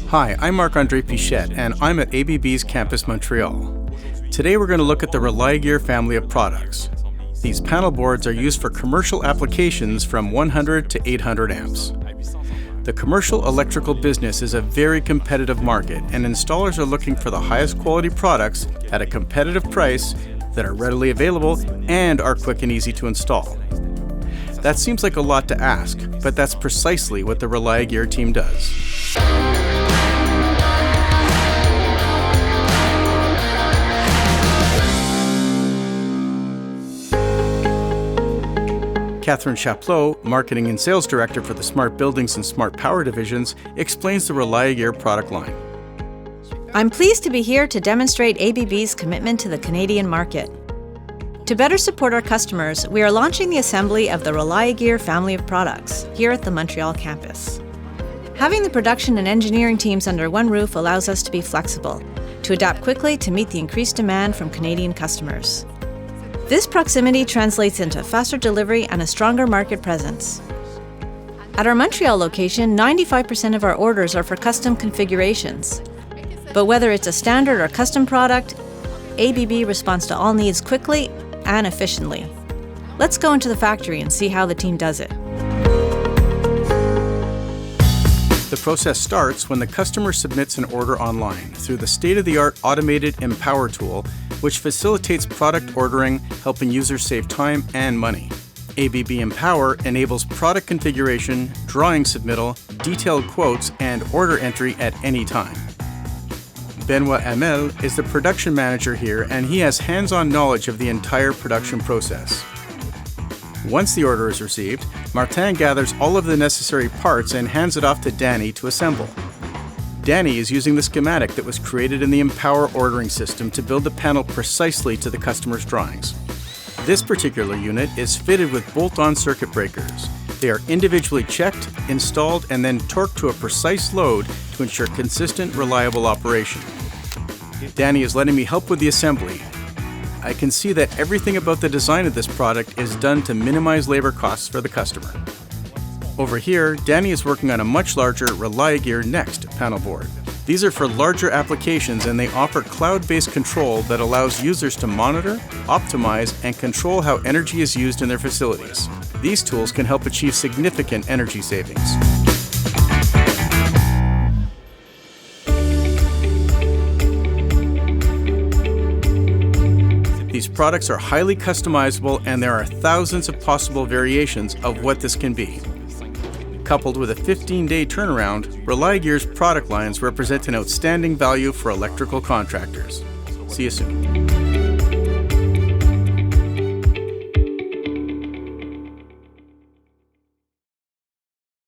Hi, I'm Marc-André Pichette, and I'm at ABB's Campus Montreal. Today we're going to look at the ReliaGear family of products. These panel boards are used for commercial applications from 100 to 800 amps. The commercial electrical business is a very competitive market, and installers are looking for the highest quality products at a competitive price that are readily available and are quick and easy to install. That seems like a lot to ask, but that's precisely what the ReliaGear team does. Catherine Chaplot, Marketing and Sales Director for the Smart Buildings and Smart Power divisions, explains the ReliaGear product line. I'm pleased to be here to demonstrate ABB's commitment to the Canadian market. To better support our customers, we are launching the assembly of the ReliaGear family of products here at the Montreal campus. Having the production and engineering teams under one roof allows us to be flexible, to adapt quickly to meet the increased demand from Canadian customers. This proximity translates into faster delivery and a stronger market presence. At our Montreal location, 95% of our orders are for custom configurations. But whether it's a standard or custom product, ABB responds to all needs quickly and efficiently. Let's go into the factory and see how the team does it. The process starts when the customer submits an order online through the state-of-the-art automated Empower tool, which facilitates product ordering, helping users save time and money. ABB Empower enables product configuration, drawing submittal, detailed quotes, and order entry at any time. Benoit Hamel is the production manager here, and he has hands-on knowledge of the entire production process. Once the order is received, Martin gathers all of the necessary parts and hands it off to Danny to assemble. Danny is using the schematic that was created in the Empower ordering system to build the panel precisely to the customer's drawings. This particular unit is fitted with bolt-on circuit breakers. They are individually checked, installed, and then torqued to a precise load to ensure consistent, reliable operation. Danny is letting me help with the assembly. I can see that everything about the design of this product is done to minimize labor costs for the customer. Over here, Danny is working on a much larger ReliaGear Next panel board. These are for larger applications, and they offer cloud-based control that allows users to monitor, optimize, and control how energy is used in their facilities. These tools can help achieve significant energy savings. These products are highly customizable, and there are thousands of possible variations of what this can be. Coupled with a 15-day turnaround, ReliaGear's product lines represent an outstanding value for electrical contractors. See you soon.